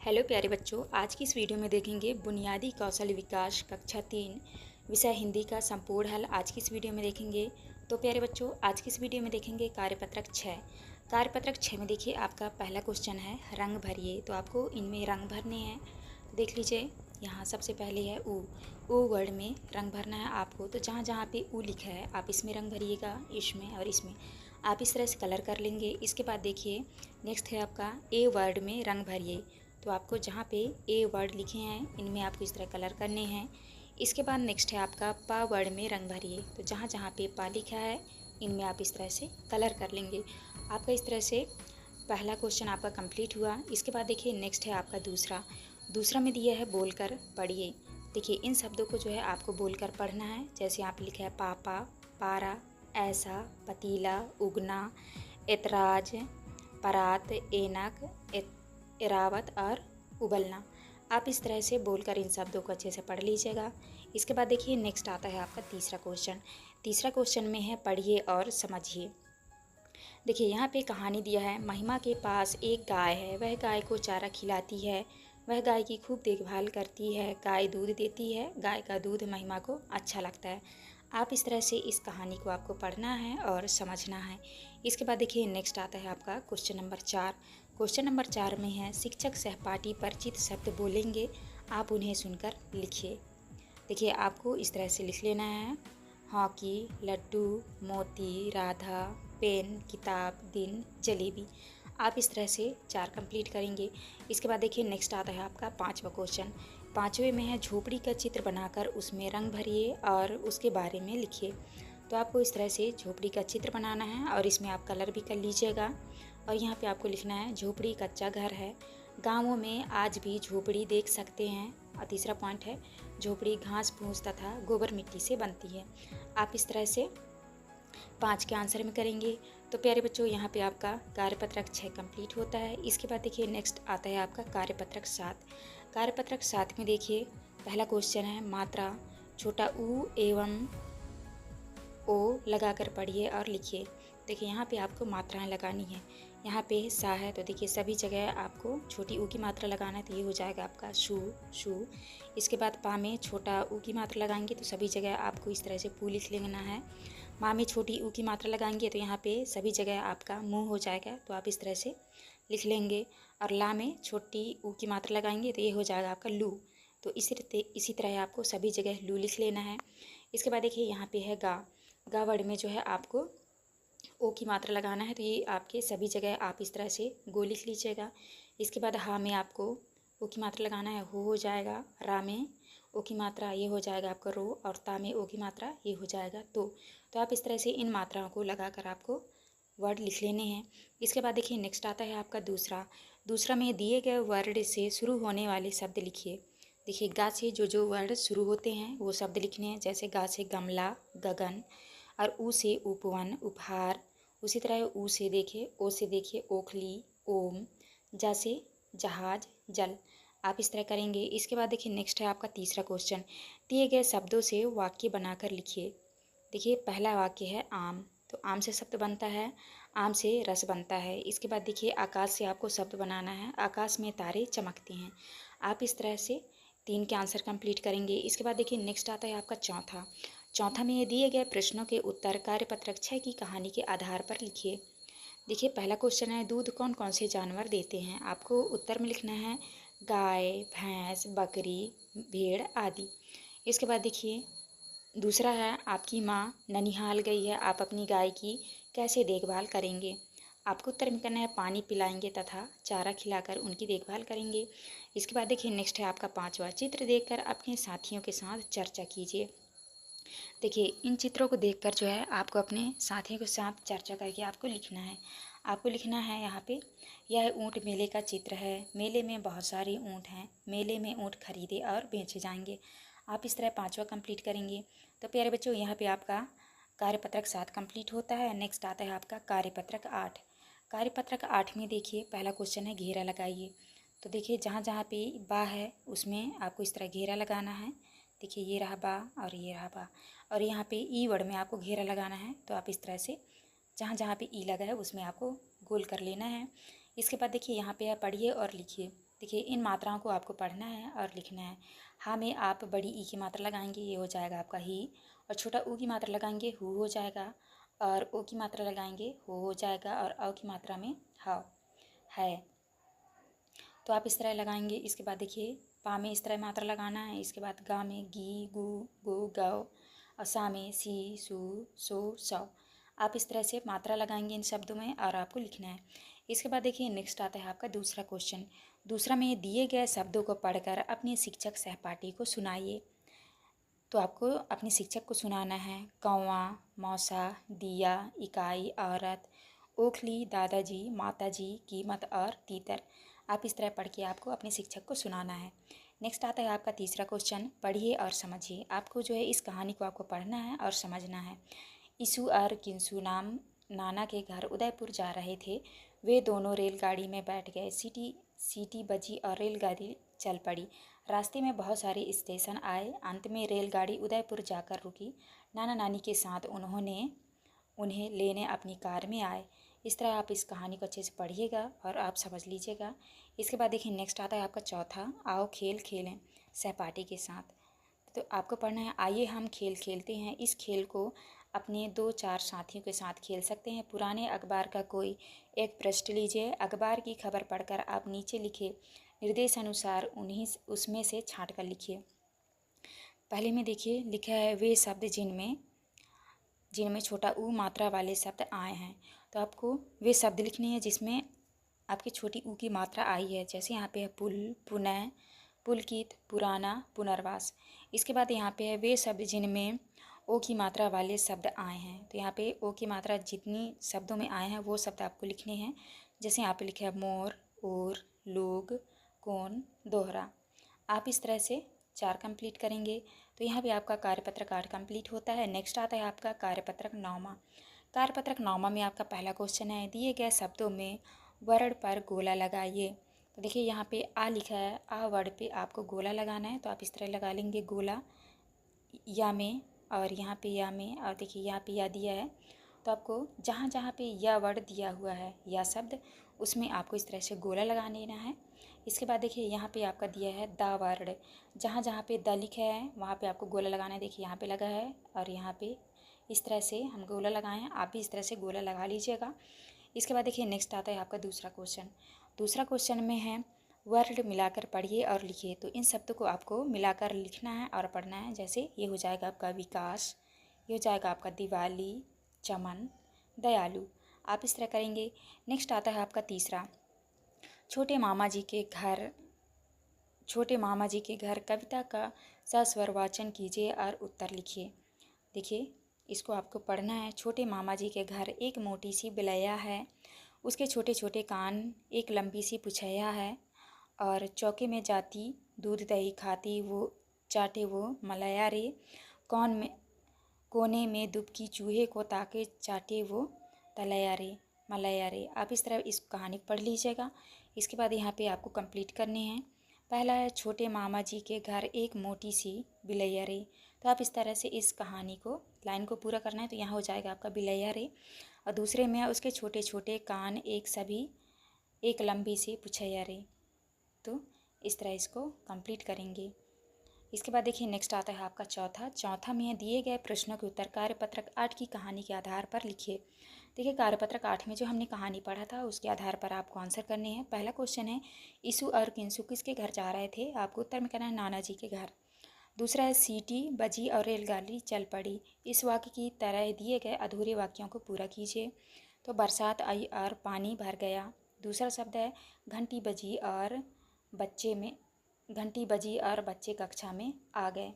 Hello प्यारे बच्चों, आज की इस वीडियो में देखेंगे बुनियादी कौशल विकास कक्षा 3 विषय हिंदी का संपूर्ण हल। आज की इस वीडियो में देखेंगे। तो प्यारे बच्चों, आज की इस वीडियो में देखेंगे कार्यपत्रक 6। कार्यपत्रक 6 में देखिए आपका पहला क्वेश्चन है रंग भरिए। तो आपको इनमें रंग भरने हैं। देख लीजिए, यहाँ सबसे पहले है ऊ वर्ड में रंग भरना है आपको। तो जहाँ जहाँ पे ऊ लिखा है आप इसमें रंग भरिएगा, इसमें और इसमें आप इस तरह से कलर कर लेंगे। इसके बाद देखिए नेक्स्ट है आपका ए वर्ड में रंग भरिए। तो आपको जहाँ पे ए वर्ड लिखे हैं इनमें आपको इस तरह कलर करने हैं। इसके बाद नेक्स्ट है आपका पा वर्ड में रंग भरिए। तो जहाँ जहाँ पे पा लिखा है इनमें आप इस तरह से कलर कर लेंगे। आपका इस तरह से पहला क्वेश्चन आपका कंप्लीट हुआ। इसके बाद देखिए नेक्स्ट है आपका दूसरा में दिया है बोलकर पढ़िए। देखिए इन शब्दों को जो है आपको बोलकर पढ़ना है। जैसे यहाँ पे लिखा है पापा, पारा, ऐसा, पतीला, उगना, एतराज, परात, ऐनक, एरावत और उबलना। आप इस तरह से बोलकर इन शब्दों को अच्छे से पढ़ लीजिएगा। इसके बाद देखिए नेक्स्ट आता है आपका तीसरा क्वेश्चन में है पढ़िए और समझिए। देखिए यहाँ पे कहानी दिया है। महिमा के पास एक गाय है, वह गाय को चारा खिलाती है, वह गाय की खूब देखभाल करती है, गाय दूध देती है, गाय का दूध महिमा को अच्छा लगता है। आप इस तरह से इस कहानी को आपको पढ़ना है और समझना है। इसके बाद देखिए नेक्स्ट आता है आपका क्वेश्चन नंबर 4 में है शिक्षक सहपाठी परिचित शब्द बोलेंगे, आप उन्हें सुनकर लिखिए। देखिए आपको इस तरह से लिख लेना है। हॉकी, लड्डू, मोती, राधा, पेन, किताब, दिन, जलेबी। आप इस तरह से 4 कंप्लीट करेंगे। इसके बाद देखिए नेक्स्ट आता है आपका 5वां क्वेश्चन। 5वें में है झोपड़ी का चित्र बनाकर उसमें रंग भरिए और उसके बारे में लिखिए। तो आपको इस तरह से झोपड़ी का चित्र बनाना है और इसमें आप कलर भी कर लीजिएगा। और यहाँ पे आपको लिखना है झोपड़ी कच्चा घर है, गाँवों में आज भी झोपड़ी देख सकते हैं। और तीसरा पॉइंट है झोपड़ी घास फूस तथा गोबर मिट्टी से बनती है। आप इस तरह से 5 के आंसर में करेंगे। तो प्यारे बच्चों यहाँ पे आपका कार्यपत्रक 6 कंप्लीट होता है। इसके बाद देखिए नेक्स्ट आता है आपका कार्यपत्रक 7 में देखिए पहला क्वेश्चन है मात्रा। छोटा ऊ एवं ओ लगाकर पढ़िए और लिखिए। देखिए यहाँ पे आपको मात्राएं लगानी है। यहाँ पे सा है तो देखिए सभी जगह आपको छोटी ऊ की मात्रा लगाना है, तो ये हो जाएगा आपका शू। इसके बाद पा में छोटा ऊ की मात्रा लगाएंगे तो सभी जगह आपको इस तरह से पू लिख लेना है। माँ में छोटी ऊ की मात्रा लगाएंगे तो यहाँ पे सभी जगह आपका मुँह हो जाएगा, तो आप इस तरह से लिख लेंगे। और ला में छोटी ऊ की मात्रा लगाएंगे तो ये हो जाएगा आपका लू। तो इसी तरह आपको सभी जगह लू लिख लेना है। इसके बाद देखिए यहाँ पे है गा वर्ड में जो है आपको ओ की मात्रा लगाना है, तो ये आपके सभी जगह आप इस तरह से गो लिख लीजिएगा। इसके बाद हा में आपको ओ की मात्रा लगाना है, हो जाएगा। रा में ओ की मात्रा ये हो जाएगा आपका रो, और ता में ओ की मात्रा ये हो जाएगा तो आप इस तरह से इन मात्राओं को लगाकर आपको वर्ड लिख लेने हैं। इसके बाद देखिए नेक्स्ट आता है आपका दूसरा में दिए गए वर्ड से शुरू होने वाले शब्द लिखिए। देखिए गा से जो वर्ड शुरू होते हैं वो शब्द लिखने हैं। जैसे गा से गमला, गगन, और ऊ से उपवन, उपहार। उसी तरह ऊ से देखिए ओ से देखिए ओखली, ओम। जा से जहाज, जल। आप इस तरह करेंगे। इसके बाद देखिए नेक्स्ट है आपका तीसरा क्वेश्चन। दिए गए शब्दों से वाक्य बनाकर लिखिए। देखिए पहला वाक्य है आम, तो आम से शब्द बनता है, आम से रस बनता है। इसके बाद देखिए आकाश से आपको शब्द बनाना है, आकाश में तारे चमकते हैं। आप इस तरह से 3 के आंसर कंप्लीट करेंगे। इसके बाद देखिए नेक्स्ट आता है आपका चौथा में ये दिए गए प्रश्नों के उत्तर कार्यपत्रक 6 की कहानी के आधार पर लिखिए। देखिए पहला क्वेश्चन है दूध कौन कौन से जानवर देते हैं। आपको उत्तर में लिखना है गाय, भैंस, बकरी, भेड़ आदि। इसके बाद देखिए दूसरा है आपकी माँ ननिहाल गई है, आप अपनी गाय की कैसे देखभाल करेंगे। आपको उत्तर में करना है पानी पिलाएंगे तथा चारा खिलाकर उनकी देखभाल करेंगे। इसके बाद देखिए नेक्स्ट है आपका 5वां चित्र देखकर अपने साथियों के साथ चर्चा कीजिए। देखिए इन चित्रों को देखकर जो है आपको अपने साथियों के साथ चर्चा करके आपको लिखना है। आपको लिखना है यहाँ पे यह ऊँट मेले का चित्र है, मेले में बहुत सारे ऊँट हैं, मेले में ऊँट खरीदे और बेचे जाएंगे। आप इस तरह 5वां कंप्लीट करेंगे। तो प्यारे बच्चों यहाँ पे आपका कार्यपत्रक 7 कंप्लीट होता है। नेक्स्ट आता है आपका कार्यपत्रक 8। कार्यपत्रक 8 में देखिए पहला क्वेश्चन है घेरा लगाइए। तो देखिए जहाँ जहाँ पे बा है उसमें आपको इस तरह घेरा लगाना है। देखिए ये रहा बा और ये रहा बा, और यहाँ पे ई वर्ड में आपको घेरा लगाना है। तो आप इस तरह से जहाँ जहाँ पे ई लगा है उसमें आपको गोल कर लेना है। इसके बाद देखिए यहाँ पे आप पढ़िए और लिखिए। देखिए इन मात्राओं को आपको पढ़ना है और लिखना है। हाँ में आप बड़ी ई की मात्रा लगाएंगे, ये हो जाएगा आपका ही, और छोटा ऊ की मात्रा लगाएंगे हु हो जाएगा, और ओ की मात्रा लगाएंगे हो जाएगा, और अ की मात्रा में ह है। तो आप इस तरह लगाएंगे। इसके बाद देखिए पा में इस तरह मात्रा लगाना है। इसके बाद गा में गी गु गो गौ, और सा में सी सु सो सौ। आप इस तरह से मात्रा लगाएंगे इन शब्दों में और आपको लिखना है। इसके बाद देखिए नेक्स्ट आता है आपका दूसरा क्वेश्चन। दूसरा में दिए गए शब्दों को पढ़कर अपने शिक्षक सहपाठी को सुनाइए। तो आपको अपने शिक्षक को सुनाना है। कौवा, मौसा, दिया, इकाई, औरत, ओखली, दादाजी, माताजी, कीमत और तीतर। आप इस तरह पढ़ के आपको अपने शिक्षक को सुनाना है। नेक्स्ट आता है आपका तीसरा क्वेश्चन। पढ़िए और समझिए। आपको जो है इस कहानी को आपको पढ़ना है और समझना है। ईसु और किंसु नाम नाना के घर उदयपुर जा रहे थे। वे दोनों रेलगाड़ी में बैठ गए। सीटी सीटी बजी और रेलगाड़ी चल पड़ी। रास्ते में बहुत सारे स्टेशन आए। अंत में रेलगाड़ी उदयपुर जाकर रुकी। नाना नानी के साथ उन्हें लेने अपनी कार में आए। इस तरह आप इस कहानी को अच्छे से पढ़िएगा और आप समझ लीजिएगा। इसके बाद देखिए नेक्स्ट आता है आपका चौथा। आओ खेल खेलें सहपाठी के साथ। तो आपको पढ़ना है। आइए हम खेल खेलते हैं। इस खेल को अपने 2-4 साथियों के साथ खेल सकते हैं। पुराने अखबार का कोई एक पृष्ठ लीजिए। अखबार की खबर पढ़कर आप नीचे लिखे निर्देश अनुसार उसमें से छांट कर लिखिए। पहले में देखिए लिखा है वे शब्द जिनमें छोटा ऊ मात्रा वाले शब्द आए हैं। तो आपको वे शब्द लिखने हैं जिसमें आपकी छोटी ऊ की मात्रा आई है। जैसे यहाँ पे है पुल, पुनः, पुलकित, पुराना, पुनर्वास। इसके बाद यहाँ पे है वे शब्द जिनमें ओ की मात्रा वाले शब्द आए हैं। तो यहाँ पे ओ की मात्रा जितनी शब्दों में आए हैं वो शब्द आपको लिखने हैं। जैसे यहाँ पे लिखा है मोर, और, लोग, कौन, दोहरा। आप इस तरह से 4 कंप्लीट करेंगे। तो यहाँ पे आपका कार्यपत्रक 8 कंप्लीट होता है। नेक्स्ट आता है आपका कार्यपत्रक 9वां। कार्यपत्रक 9वां में आपका पहला क्वेश्चन है। दिए गए शब्दों में वर्ण पर गोला लगाइए। तो देखिए यहाँ पे आ लिखा है। आ वर्ड पे आपको गोला लगाना है। तो आप इस तरह लगा लेंगे गोला या में, और यहाँ पे या में, और देखिए यहाँ पे या दिया है। तो आपको जहाँ जहाँ पे या वर्ड दिया हुआ है या शब्द, उसमें आपको इस तरह से गोला लगा लेना है। इसके बाद देखिए यहाँ पे आपका दिया है द वर्ड। जहाँ जहाँ पे द लिखा है वहाँ पे आपको गोला लगाना है। देखिए यहाँ पे लगा है और यहाँ पे इस तरह से हम गोला लगाए हैं। आप भी इस तरह से गोला लगा लीजिएगा। इसके बाद देखिए नेक्स्ट आता है आपका दूसरा क्वेश्चन। दूसरा क्वेश्चन में है वर्ड मिलाकर पढ़िए और लिखिए। तो इन शब्दों को आपको मिलाकर लिखना है और पढ़ना है। जैसे ये हो जाएगा आपका विकास, ये हो जाएगा आपका दिवाली, चमन, दयालु। आप इस तरह करेंगे। नेक्स्ट आता है आपका तीसरा। छोटे मामा जी के घर कविता का सस्वर वाचन कीजिए और उत्तर लिखिए। देखिए इसको आपको पढ़ना है। छोटे मामा जी के घर एक मोटी सी बिलैया है। उसके छोटे छोटे कान, एक लंबी सी पुछैया है, और चौके में जाती दूध दही खाती वो चाटे वो मलया रे। कोने में दुबकी चूहे को ताके चाटे वो तलया रे मलया रे। आप इस तरह इस कहानी को पढ़ लीजिएगा। इसके बाद यहाँ पे आपको कंप्लीट करने हैं। पहला है छोटे मामा जी के घर एक मोटी सी बिलैया रे। तो आप इस तरह से इस कहानी को लाइन को पूरा करना है। तो यहाँ हो जाएगा आपका बिलैया रे। और दूसरे में उसके छोटे छोटे कान, एक लंबी सी पुछैया रे। तो इस तरह इसको कंप्लीट करेंगे। इसके बाद देखिए नेक्स्ट आता है आपका चौथा में दिए गए प्रश्नों के उत्तर कार्यपत्रक 8 की कहानी के आधार पर लिखिए। देखिए कार्यपत्रक 8 में जो हमने कहानी पढ़ा था उसके आधार पर आपको आंसर करने हैं। पहला क्वेश्चन है ईसु और किंसु किसके घर जा रहे थे। आपको उत्तर में कहना है नाना जी के घर। दूसरा है सीटी बजी और रेलगाड़ी चल पड़ी। इस वाक्य की तरह दिए गए अधूरे वाक्यों को पूरा कीजिए। तो बरसात आई और पानी भर गया। दूसरा शब्द है घंटी बजी और बच्चे कक्षा में आ गए।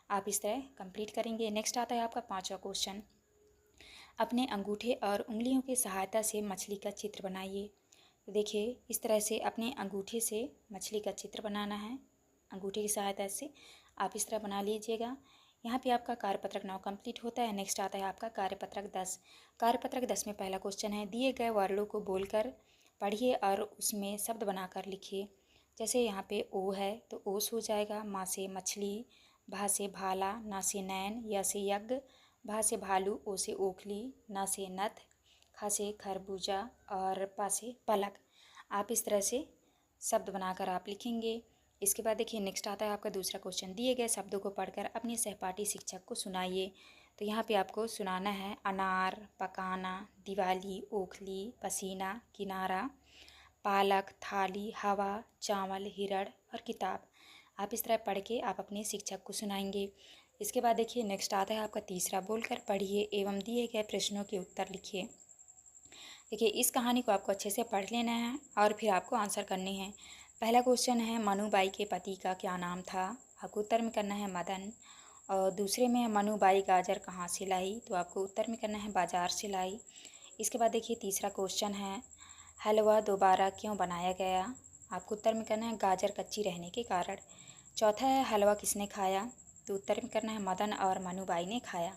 आप इस तरह कंप्लीट करेंगे। नेक्स्ट आता है आपका 5वां क्वेश्चन। अपने अंगूठे और उंगलियों की सहायता से मछली का चित्र बनाइए। तो देखिए इस तरह से अपने अंगूठे से मछली का चित्र बनाना है। अंगूठे की सहायता से आप इस तरह बना लीजिएगा। यहाँ पे आपका कार्यपत्रक 9 कंप्लीट होता है। नेक्स्ट आता है आपका कार्यपत्रक 10। कार्यपत्रक 10 में पहला क्वेश्चन है दिए गए वर्णों को बोलकर पढ़िए और उसमें शब्द बनाकर लिखिए। जैसे यहाँ पे ओ है तो ओस हो जाएगा। माँ से मछली, भा से भाला, ना से नैन, या से यज्ञ, भा से भालू, ओ से ओखली, ना से नथ, खा से खरबूजा और पा से पलक। आप इस तरह से शब्द बनाकर आप लिखेंगे। इसके बाद देखिए नेक्स्ट आता है आपका दूसरा क्वेश्चन, दिए गए शब्दों को पढ़कर अपने सहपाठी शिक्षक को सुनाइए। तो यहाँ पे आपको सुनाना है अनार, पकाना, दिवाली, ओखली, पसीना, किनारा, पालक, थाली, हवा, चावल, हिरण और किताब। आप इस तरह पढ़ के आप अपने शिक्षक को सुनाएंगे। इसके बाद देखिए नेक्स्ट आता है आपका तीसरा, बोलकर पढ़िए एवं दिए गए प्रश्नों के उत्तर लिखिए। देखिए इस कहानी को आपको अच्छे से पढ़ लेना है और फिर आपको आंसर करने हैं। पहला क्वेश्चन है मनुबाई के पति का क्या नाम था। आपको उत्तर में करना है मदन। और दूसरे में है मनुबाई गाजर कहाँ से लाई। तो आपको उत्तर में करना है बाजार से लाई। इसके बाद देखिए तीसरा क्वेश्चन है हलवा दोबारा क्यों बनाया गया। आपको उत्तर में करना है गाजर कच्ची रहने के कारण। चौथा है हलवा किसने खाया। तो उत्तर में करना है मदन और मनुबाई ने खाया।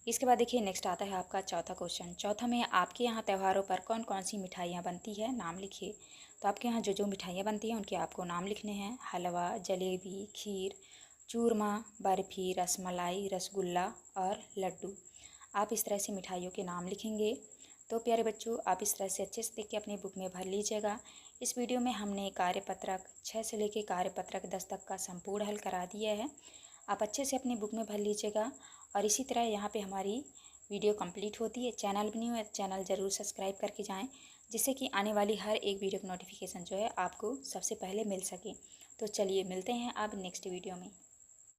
इसके बाद देखिए नेक्स्ट आता है आपका चौथा क्वेश्चन। चौथा में आपके यहाँ त्योहारों पर कौन कौन सी मिठाइयाँ बनती है, नाम लिखिए। तो आपके यहाँ जो जो मिठाइयाँ बनती हैं उनके आपको नाम लिखने हैं। हलवा, जलेबी, खीर, चूरमा, बर्फ़ी, रसमलाई, रसगुल्ला और लड्डू। आप इस तरह से मिठाइयों के नाम लिखेंगे। तो प्यारे बच्चों, आप इस तरह से अच्छे से देख के अपनी बुक में भर लीजिएगा। इस वीडियो में हमने कार्यपत्रक 6 से लेकर कार्यपत्रक 10 तक का संपूर्ण हल करा दिया है। आप अच्छे से अपनी बुक में भर लीजिएगा। और इसी तरह यहाँ पे हमारी वीडियो कंप्लीट होती है। चैनल बनी हुई है, चैनल ज़रूर सब्सक्राइब करके जाएं, जिससे कि आने वाली हर एक वीडियो का नोटिफिकेशन जो है आपको सबसे पहले मिल सके। तो चलिए मिलते हैं अब नेक्स्ट वीडियो में।